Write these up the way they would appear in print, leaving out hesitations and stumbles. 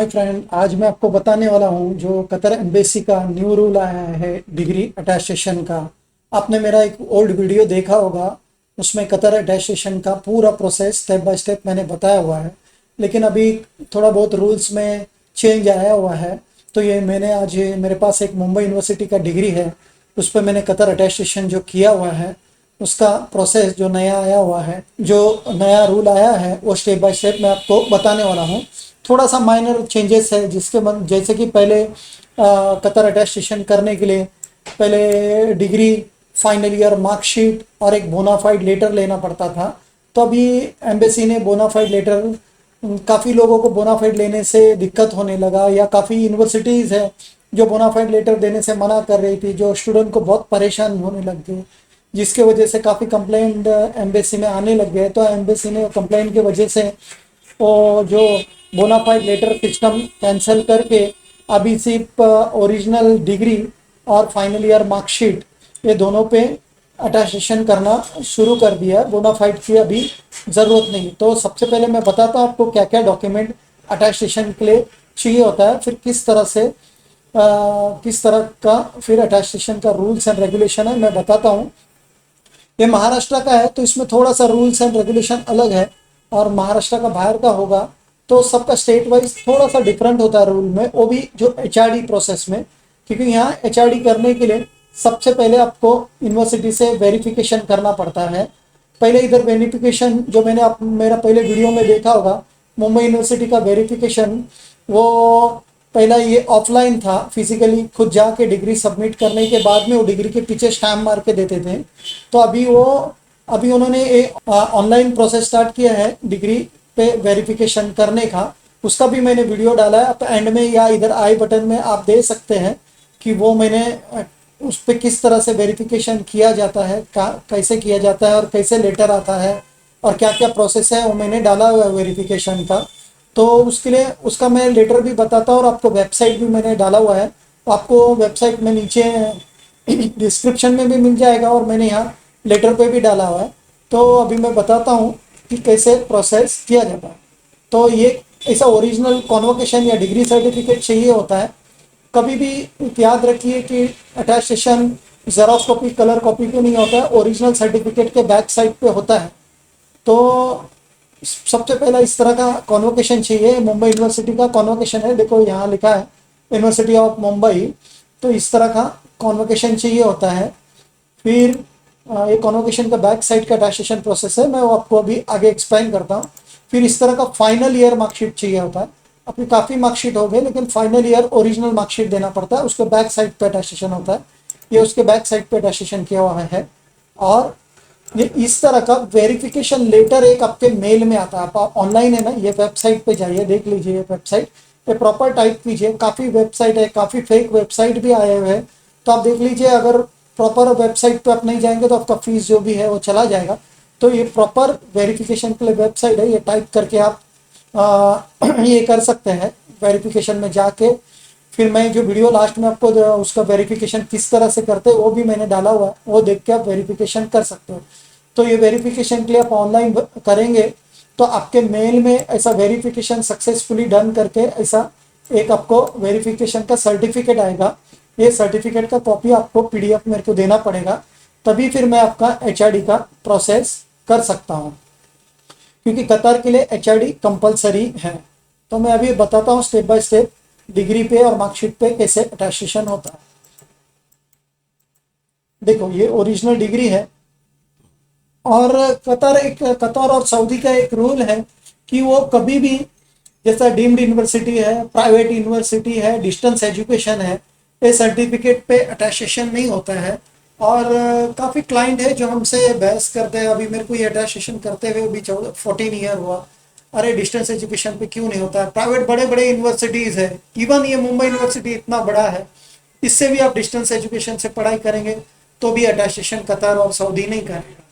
Hi friend, आज मैं आपको बताने वाला हूँ जो कतर एम्बेसी का न्यू रूल आया है डिग्री अटेस्टेशन का। आपने मेरा एक ओल्ड वीडियो देखा होगा, उसमें कतर अटेस्टेशन का पूरा प्रोसेस स्टेप बाय स्टेप मैंने बताया हुआ है। लेकिन अभी थोड़ा बहुत रूल्स में चेंज आया हुआ है, तो ये मैंने आज मेरे पास एक मुंबई यूनिवर्सिटी का डिग्री है, उस पर मैंने कतर अटेस्टेशन जो किया हुआ है उसका प्रोसेस जो नया आया हुआ है, जो नया रूल आया है वो स्टेप बाय स्टेप मैं आपको बताने वाला हूँ। थोड़ा सा माइनर चेंजेस है जिसके जैसे कि पहले कतर अटेस्टेशन करने के लिए पहले डिग्री, फाइनल ईयर मार्कशीट और एक बोनाफाइड लेटर लेना पड़ता था। तो अभी एम्बेसी ने बोनाफाइड लेटर, काफ़ी लोगों को बोनाफाइड लेने से दिक्कत होने लगा, या काफ़ी यूनिवर्सिटीज़ है जो बोनाफाइड लेटर देने से मना कर रही थी, जो स्टूडेंट को बहुत परेशान होने लग गए, जिसके वजह से काफ़ी कंप्लेंट एम्बेसी में आने लग गए। तो एम्बेसी ने कंप्लेंट की वजह से वो जो बोनाफाइड लेटर सिस्टम कैंसिल करके अभी सिर्फ ओरिजिनल डिग्री और फाइनल ईयर मार्कशीट, ये दोनों पे अटेस्टेशन करना शुरू कर दिया है। बोनाफाइड की अभी ज़रूरत नहीं। तो सबसे पहले मैं बताता हूँ आपको क्या क्या डॉक्यूमेंट अटेस्टेशन के लिए चाहिए होता है, फिर किस तरह का फिर अटेस्टेशन का रूल्स एंड रेगुलेशन है मैं बताता हूँ। ये महाराष्ट्र का है तो इसमें थोड़ा सा रूल्स एंड रेगुलेशन अलग है, और महाराष्ट्र का बाहर का होगा तो सबका स्टेट वाइज थोड़ा सा डिफरेंट होता है रूल में, वो भी जो एचआरडी प्रोसेस में। क्योंकि यहाँ एचआरडी करने के लिए सबसे पहले आपको यूनिवर्सिटी से वेरिफिकेशन करना पड़ता है। पहले इधर वेरिफिकेशन जो मैंने आप मेरा पहले वीडियो में देखा होगा, मुंबई यूनिवर्सिटी का वेरिफिकेशन वो पहला ये ऑफलाइन था, फिजिकली खुद जाके डिग्री सबमिट करने के बाद में वो डिग्री के पीछे स्टैम्प मार के देते थे। तो अभी उन्होंने एक ऑनलाइन प्रोसेस स्टार्ट किया है डिग्री पे वेरिफिकेशन करने का। उसका भी मैंने वीडियो डाला है, आप एंड में या इधर आई बटन में आप दे सकते हैं कि वो मैंने उस पर किस तरह से वेरिफिकेशन किया जाता है, कैसे किया जाता है और कैसे लेटर आता है और क्या क्या प्रोसेस है, वो मैंने डाला हुआ है वेरिफिकेशन का। तो उसके लिए उसका मैं लेटर भी बताता हूँ, और आपको वेबसाइट भी मैंने डाला हुआ है, तो आपको वेबसाइट में नीचे डिस्क्रिप्शन में भी मिल जाएगा, और मैंने यहाँ लेटर पे भी डाला हुआ है। तो अभी मैं बताता हूँ कि कैसे प्रोसेस किया जाता है। तो ये ऐसा ओरिजिनल कॉन्वोकेशन या डिग्री सर्टिफिकेट चाहिए होता है। कभी भी याद रखिए कि attestation xerox copy, colour copy पे नहीं होता है, ओरिजिनल सर्टिफिकेट के बैक साइड पे होता है। तो सबसे पहला इस तरह का कॉन्वोकेशन चाहिए। मुंबई यूनिवर्सिटी का कॉन्वोकेशन है, देखो यहाँ लिखा है यूनिवर्सिटी ऑफ मुंबई। तो इस तरह का कॉन्वोकेशन चाहिए होता है। फिर ये कॉन्वोकेशन का बैक साइड का अटेस्टेशन प्रोसेस है, मैं वो आपको अभी आगे एक्सप्लेन करता हूँ। फिर इस तरह का फाइनल ईयर मार्कशीट चाहिए होता है। अपनी काफ़ी मार्कशीट हो गए, लेकिन फाइनल ईयर ओरिजिनल मार्कशीट देना पड़ता है, उसके बैक साइड पे अटेस्टेशन होता है। ये उसके बैक साइड पे अटेस्टेशन किया हुआ है। और ये इस तरह का वेरिफिकेशन लेटर एक आपके मेल में आता है। आप ऑनलाइन है ना, ये वेबसाइट पे जाइए, देख लीजिए ये वेबसाइट पे प्रॉपर टाइप कीजिए। काफ़ी वेबसाइट है, काफ़ी फेक वेबसाइट भी आए हुए हैं, तो आप देख लीजिए। अगर प्रॉपर वेबसाइट पे आप नहीं जाएंगे तो आपका फीस जो भी है वो चला जाएगा। तो ये प्रॉपर वेरिफिकेशन के लिए वेबसाइट है, ये टाइप करके आप ये कर सकते हैं वेरिफिकेशन में जाके। फिर मैं जो वीडियो लास्ट में आपको उसका वेरिफिकेशन किस तरह से करते हैं वो भी मैंने डाला हुआ है, वो देख के आप वेरिफिकेशन कर सकते हो। तो ये वेरिफिकेशन के लिए आप ऑनलाइन करेंगे तो आपके मेल में ऐसा वेरिफिकेशन सक्सेसफुली डन करके ऐसा एक आपको वेरिफिकेशन का सर्टिफिकेट आएगा। ये सर्टिफिकेट का कॉपी आपको पीडीएफ मेरे को देना पड़ेगा, तभी फिर मैं आपका एचआरडी का प्रोसेस कर सकता हूँ, क्योंकि कतार के लिए एचआरडी कंपलसरी है। तो मैं अभी बताता हूँ स्टेप बाय स्टेप डिग्री पे और मार्कशीट पे कैसे अटेस्टेशन होता है। देखो ये ओरिजिनल डिग्री है, और कतर और सऊदी का एक रूल है कि वो कभी भी, जैसा डीम्ड यूनिवर्सिटी है, प्राइवेट यूनिवर्सिटी है, डिस्टेंस एजुकेशन है, ये सर्टिफिकेट पे अटेस्टेशन नहीं होता है। और काफ़ी क्लाइंट है जो हमसे बहस करते हैं, अभी मेरे को ये अटेस्टेशन करते हुए भी 14 ईयर हुआ, अरे डिस्टेंस एजुकेशन पे क्यों नहीं होता है। प्राइवेट बड़े बड़े यूनिवर्सिटीज़ है, इवन ये मुंबई यूनिवर्सिटी इतना बड़ा है, इससे भी आप डिस्टेंस एजुकेशन से पढ़ाई करेंगे तो भी अटेस्टेशन कतर और सऊदी नहीं करेगा।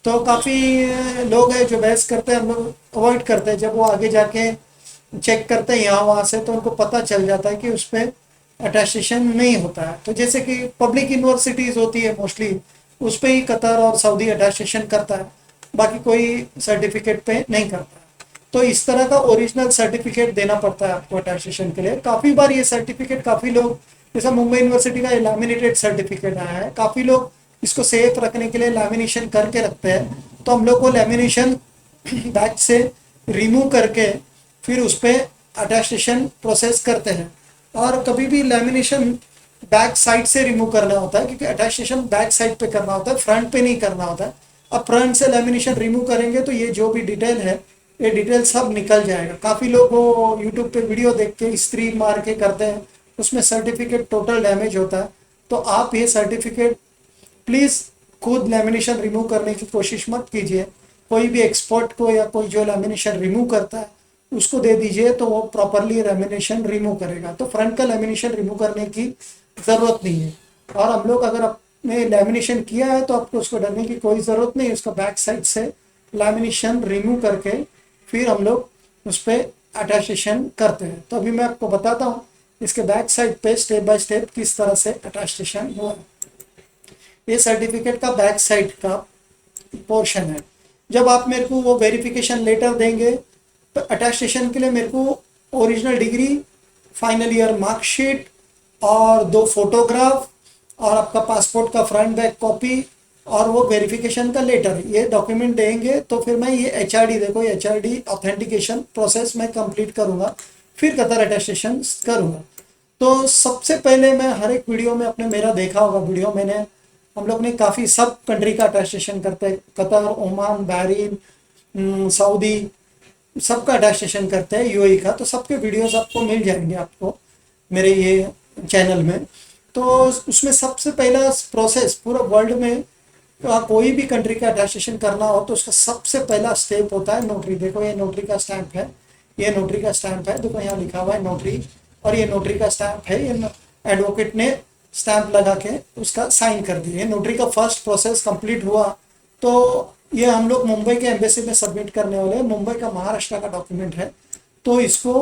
तो काफ़ी लोग हैं जो बहस करते हैं, हम लोग अवॉइड करते हैं। जब वो आगे जाके चेक करते हैं यहाँ वहाँ से, तो उनको पता चल जाता है कि उस पर अटेस्टेशन नहीं होता है। तो जैसे कि पब्लिक यूनिवर्सिटीज़ होती है मोस्टली, उस पर ही कतर और सऊदी अटेस्टेशन करता है, बाकी कोई सर्टिफिकेट पे नहीं करता है। तो इस तरह का ओरिजिनल सर्टिफिकेट देना पड़ता है आपको अटेस्टेशन के लिए। काफ़ी बार ये सर्टिफिकेट काफ़ी लोग, जैसा मुंबई यूनिवर्सिटी का लैमिनेटेड सर्टिफिकेट आया है, काफ़ी लोग इसको सेफ रखने के लिए लैमिनेशन करके रखते हैं। तो हम लोग को लैमिनेशन बैच से रिमूव करके फिर उस पर अटेस्टेशन प्रोसेस करते हैं। और कभी भी लैमिनेशन बैक साइड से रिमूव करना होता है, क्योंकि अटेस्टेशन बैक साइड पे करना होता है, फ्रंट पे नहीं करना होता है। अब फ्रंट से लैमिनेशन रिमूव करेंगे तो ये जो भी डिटेल है, ये डिटेल सब निकल जाएगा। काफ़ी लोग वो यूट्यूब पे वीडियो देख के स्त्री मार के करते हैं, उसमें सर्टिफिकेट टोटल डैमेज होता है। तो आप ये सर्टिफिकेट प्लीज़ खुद लैमिनेशन रिमूव करने की कोशिश मत कीजिए। कोई भी एक्सपर्ट को या कोई जो लैमिनेशन रिमूव करता है उसको दे दीजिए, तो वो प्रॉपरली लैमिनेशन रिमूव करेगा। तो फ्रंट का लैमिनेशन रिमूव करने की ज़रूरत नहीं है। और हम लोग अगर आपने लैमिनेशन किया है तो आपको उसको डरने की कोई ज़रूरत नहीं है। उसका बैक साइड से लैमिनेशन रिमूव करके फिर हम लोग उस पर अटेस्टेशन करते हैं। तो अभी मैं आपको बताता हूँ इसके बैक साइड पे स्टेप बाय स्टेप किस तरह से अटेस्टेशन हुआ। ये सर्टिफिकेट का बैक साइड का पोर्शन है। जब आप मेरे को वो वेरिफिकेशन लेटर देंगे तो अटेस्टेशन के लिए मेरे को original degree, final year marksheet और 2 फोटोग्राफ और आपका पासपोर्ट का फ्रंट बैक कॉपी और वो वेरिफिकेशन का लेटर, ये डॉक्यूमेंट देंगे तो फिर मैं ये एचआरडी, देखो ये एचआरडी ऑथेंटिकेशन प्रोसेस मैं कंप्लीट करूँगा, फिर कतर अटेस्टेशन करूँगा। तो सबसे पहले मैं हर एक वीडियो में अपने मेरा देखा होगा वीडियो, मैंने हम लोग ने काफ़ी सब कंट्री का अटेस्टेशन करते हैं, कतर, ओमान, बहरीन, सऊदी, सबका अटेस्टेशन करते हैं, यूएई का। तो सबके वीडियोस आपको मिल जाएंगे आपको मेरे ये चैनल में। तो उसमें सबसे पहला प्रोसेस पूरा वर्ल्ड में कोई भी कंट्री का अटेस्टेशन करना हो तो उसका सबसे पहला स्टेप होता है नोटरी। देखो ये नोटरी का स्टैंप है, ये नोटरी का स्टैंप है, देखो यहाँ लिखा हुआ है नोटरी, और ये नोटरी का स्टैंप है, ये एडवोकेट ने स्टैंप लगा के उसका साइन कर दिया। नोटरी का फर्स्ट प्रोसेस कंप्लीट हुआ तो ये हम लोग मुंबई के एम्बेसी में सबमिट करने वाले हैं। मुंबई का महाराष्ट्र का डॉक्यूमेंट है, तो इसको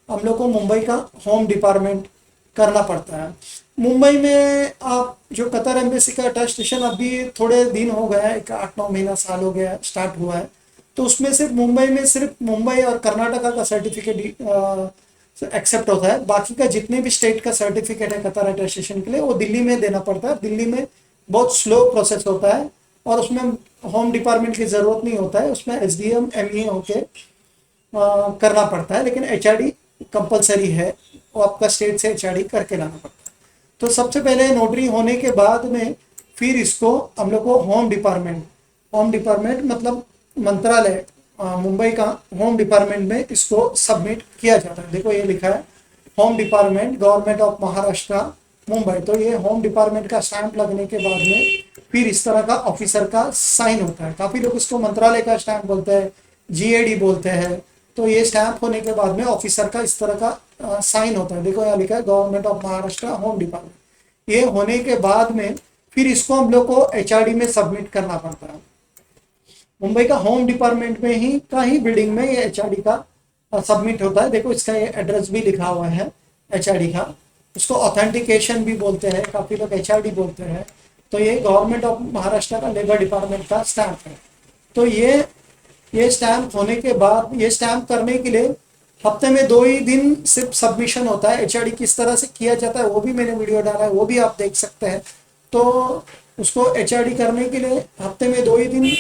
हम लोग को मुंबई का होम डिपार्टमेंट करना पड़ता है। मुंबई में आप जो कतर एम्बेसी का अटेस्टेशन अभी थोड़े दिन हो गया है, 8-9 महीना साल हो गया स्टार्ट हुआ है, तो उसमें सिर्फ मुंबई में सिर्फ मुंबई और कर्नाटका का सर्टिफिकेट एक्सेप्ट होता है। बाकी का जितने भी स्टेट का सर्टिफिकेट है कतर अटेस्टेशन के लिए वो दिल्ली में देना पड़ता है। दिल्ली में बहुत स्लो प्रोसेस होता है और उसमें होम डिपार्टमेंट की ज़रूरत नहीं होता है, उसमें एसडीएम एमईए होके करना पड़ता है, लेकिन एचआरडी कंपलसरी है, वो आपका स्टेट से एचआरडी करके लाना पड़ता है। तो सबसे पहले नोटरी होने के बाद में फिर इसको हम लोग को होम डिपार्टमेंट मतलब मंत्रालय, मुंबई का होम डिपार्टमेंट में इसको सबमिट किया जाता है। देखो ये लिखा है home department, government of Maharashtra, Mumbai. तो ये होम डिपार्टमेंट का स्टैंप लगने के बाद में फिर इस तरह का ऑफिसर का साइन होता है। काफ़ी लोग इसको मंत्रालय का स्टैंप बोलते हैं, जीएडी बोलते हैं। तो ये स्टैंप होने के बाद में ऑफिसर का इस तरह का साइन होता है। देखो यहाँ लिखा है government of Maharashtra home department. ये होने के बाद में फिर इसको हम लोग को एचआरडी में सबमिट करना पड़ता है। मुंबई का होम डिपार्टमेंट में ही का ही बिल्डिंग में ये एचआरडी का सबमिट होता है। देखो इसका ये एड्रेस भी लिखा हुआ है एचआरडी का। उसको ऑथेंटिकेशन भी बोलते हैं, काफ़ी लोग एचआरडी बोलते हैं। तो ये गवर्नमेंट ऑफ महाराष्ट्र का लेबर डिपार्टमेंट का स्टैंप है। तो ये स्टैंप होने के बाद, ये स्टैंप करने के लिए हफ्ते में 2 ही दिन सिर्फ सबमिशन होता है। एचआरडी किस तरह से किया जाता है वो भी मैंने वीडियो डाला है, वो भी आप देख सकते हैं। तो उसको एचआरडी करने के लिए हफ्ते में 2 ही दिन,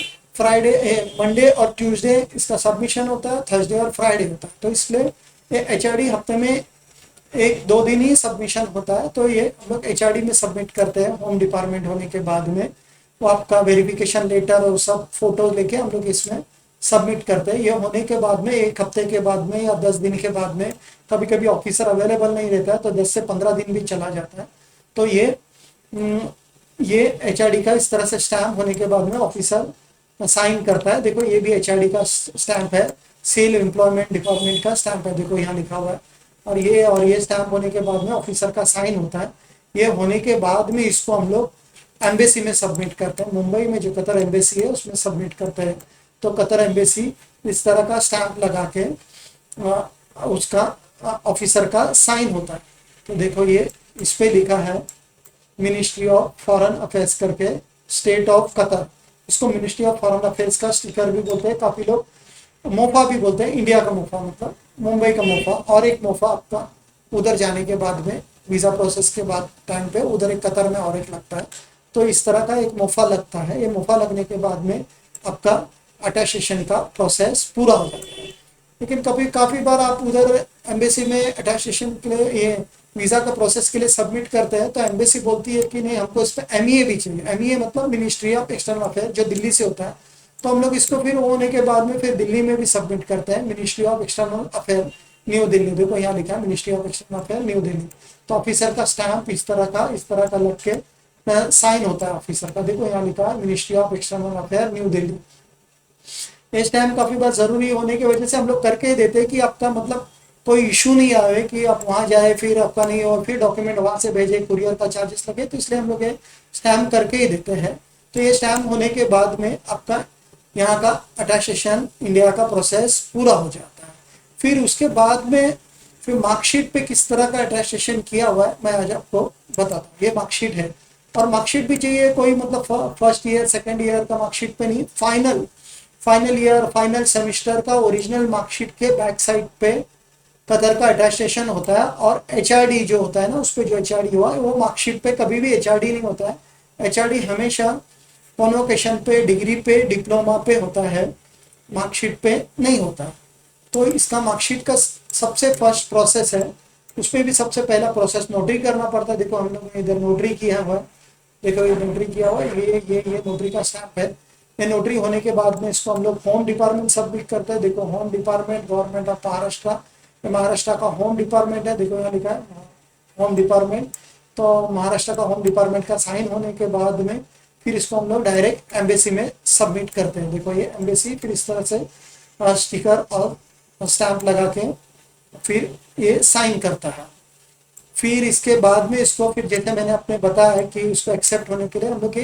मंडे और ट्यूसडे इसका सबमिशन होता है, थर्सडे और फ्राइडे होता है। तो इसलिए एचआरडी हफ्ते में 1-2 दिन ही सबमिशन होता है। तो ये हम लोग एचआरडी में सबमिट करते हैं होम डिपार्टमेंट होने के बाद में। वो आपका वेरिफिकेशन लेटर और सब फोटो लेके हम लोग इसमें सबमिट करते हैं। ये होने के बाद में 1 हफ्ते के बाद में या 10 दिन के बाद में, कभी कभी ऑफिसर अवेलेबल नहीं रहता है तो 10 से 15 दिन भी चला जाता है। तो ये एचआरडी का इस तरह से स्टैम्प होने के बाद में ऑफिसर साइन करता है। देखो ये भी एचआरडी का स्टैंप है, सेल एम्प्लॉयमेंट डिपार्टमेंट का स्टैंप है, देखो यहाँ लिखा हुआ है। और ये स्टैंप होने के बाद में ऑफिसर का साइन होता है। ये होने के बाद में इसको हम लोग एम्बेसी में सबमिट करते हैं। मुंबई में जो कतर एम्बेसी है उसमें सबमिट करते हैं। तो कतर एम्बेसी इस तरह का स्टैंप लगा के उसका ऑफिसर का साइन होता है। तो देखो ये इस पे लिखा है मिनिस्ट्री ऑफ फॉरेन अफेयर्स करके, स्टेट ऑफ कतर। इसको मिनिस्ट्री ऑफ फॉरेन अफेयर्स का स्टिकर भी बोलते हैं। काफ़ी लोग मोफा भी बोलते हैं, इंडिया का मोफा मतलब मुंबई का मोफा, और एक मोफा आपका उधर जाने के बाद में वीज़ा प्रोसेस के बाद टाइम पे उधर एक कतर में और एक लगता है। तो इस तरह का एक मोफा लगता है। ये मोफा लगने के बाद में आपका अटैस्टेशन का प्रोसेस पूरा हो जाता है। लेकिन कभी काफ़ी बार आप उधर एम्बेसी में अटैस्टेशन के लिए ये वीज़ा का प्रोसेस के लिए सबमिट करते हैं तो एम्बेसी बोलती है कि नहीं, हमको इस पर एमईए भी चाहिए। एमईए मतलब मिनिस्ट्री ऑफ एक्सटर्नल अफेयर, जो दिल्ली से होता है। तो हम लोग इसको फिर होने के बाद में फिर दिल्ली में भी सबमिट करते हैं, ministry of external affair new Delhi. देखो यहाँ लिखा है ministry of external affair new Delhi. तो ऑफिसर का स्टैंप इस तरह का लग के साइन होता है ऑफिसर का। देखो यहाँ लिखा है ministry of external affair new Delhi. इस टाइम काफ़ी बार ज़रूरी होने की वजह से हम लोग करके ही देते हैं कि आपका मतलब कोई इशू नहीं आए कि आप वहाँ जाए फिर आपका नहीं हो, फिर डॉक्यूमेंट वहाँ से भेजे, कुरियर का चार्जेस लगे। तो इसलिए हम लोग ये स्टैम्प करके ही देते हैं। तो ये स्टैम्प होने के बाद में आपका यहाँ का अटैस्टेशन इंडिया का प्रोसेस पूरा हो जाता है। फिर उसके बाद में फिर मार्कशीट पे किस तरह का अटैस्टेशन किया हुआ है मैं आज आपको बताता हूँ। ये मार्कशीट है, और मार्कशीट भी चाहिए कोई मतलब फर्स्ट ईयर सेकेंड ईयर का मार्कशीट पे नहीं, फाइनल ईयर फाइनल सेमिस्टर का ओरिजिनल मार्कशीट के बैक साइड पे कतर का अटैस्टेशन होता है। और एचआरडी जो होता है ना, उस पर जो एचआरडी हुआ है वो मार्कशीट पे कभी भी एचआरडी नहीं होता है। एचआरडी हमेशा कॉन्वोकेशन पे, डिग्री पे, डिप्लोमा पे होता है, मार्कशीट पे नहीं होता। तो इसका मार्कशीट का सबसे फर्स्ट प्रोसेस है, उसमें भी सबसे पहला प्रोसेस नोटरी करना पड़ता है। देखो हम लोग ने इधर नोटरी किया हुआ है, देखो ये नोटरी किया हुआ है, ये नोटरी का स्टैम्प है। ये नोटरी होने के बाद में इसको हम लोग होम डिपार्टमेंट सबमिट करते हैं। देखो home department, government of Maharashtra, Maharashtra का होम डिपार्टमेंट है। देखो यहाँ लिखा है होम डिपार्टमेंट। तो महाराष्ट्र का होम डिपार्टमेंट का साइन होने के बाद में फिर इसको हम लोग डायरेक्ट एम्बेसी में सबमिट करते हैं। देखो ये एम्बेसी फिर इस तरह से स्टिकर और स्टैंप लगा के फिर ये साइन करता है। फिर इसके बाद में इसको फिर जैसे मैंने आपने बताया कि उसको एक्सेप्ट होने के लिए हम लोग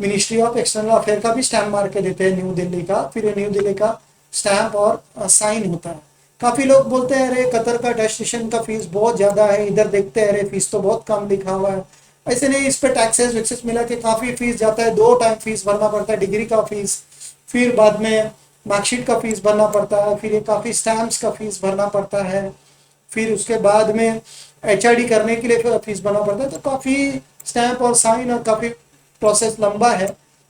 मिनिस्ट्री ऑफ एक्सटर्नल अफेयर का भी स्टैम्प मार के देते हैं न्यू दिल्ली का। फिर ये न्यू दिल्ली का स्टैम्प और साइन होता है। काफ़ी लोग बोलते हैं अरे कतर का अटैस्टेशन का फीस बहुत ज़्यादा है, इधर देखते हैं अरे फीस तो बहुत कम लिखा हुआ है। ऐसे नहीं, इस पर टैक्सेस वैक्सेस मिला के काफ़ी फीस जाता है। 2 टाइम फीस भरना पड़ता है, डिग्री का फीस, फिर बाद में मार्कशीट का फीस भरना पड़ता है, फिर ये काफ़ी स्टैम्प्स का फीस भरना पड़ता है, फिर उसके बाद में एचआरडी करने के लिए फीस भरना पड़ता है। तो काफ़ी स्टैम्प और साइन और काफ़ी प्रोसेस लंबा है।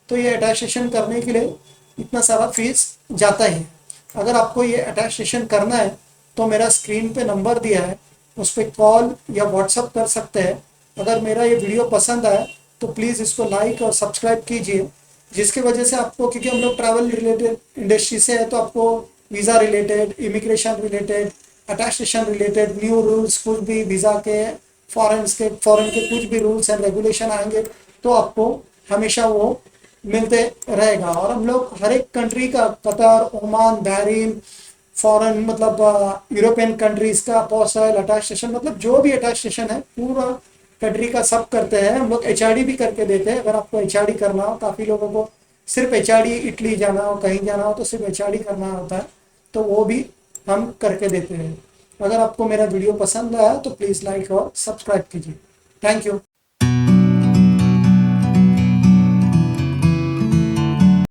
तो ये अटैस्टेशन करने के लिए इतना सारा फीस जाता ही है। अगर आपको ये अटैस्टेशन करना है तो मेरा स्क्रीन पे नंबर दिया है, उस पर कॉल या व्हाट्सअप कर सकते हैं। अगर मेरा ये वीडियो पसंद आया तो प्लीज़ इसको लाइक और सब्सक्राइब कीजिए, जिसकी वजह से आपको, क्योंकि हम लोग ट्रैवल रिलेटेड इंडस्ट्री से है, तो आपको visa related, immigration related, attestation related new rules, कुछ भी वीज़ा के फॉरेन के कुछ भी रूल्स एंड रेगुलेशन आएंगे तो आपको हमेशा वो मिलते रहेगा। और हम लोग हर एक कंट्री का, कतर, ओमान, बहरीन, फॉरेन मतलब यूरोपियन कंट्रीज का पोस्टल अटैस्टेशन, मतलब जो भी अटैस्टेशन है पूरा कंट्री का सब करते हैं। हम लोग एचआरडी भी करके देते हैं। अगर आपको एचआरडी करना हो, काफ़ी लोगों को सिर्फ एचआरडी, इटली जाना हो, कहीं जाना हो तो सिर्फ एचआरडी करना होता है, तो वो भी हम करके देते हैं। अगर आपको मेरा वीडियो पसंद आया तो प्लीज़ लाइक और सब्सक्राइब कीजिए। Thank you.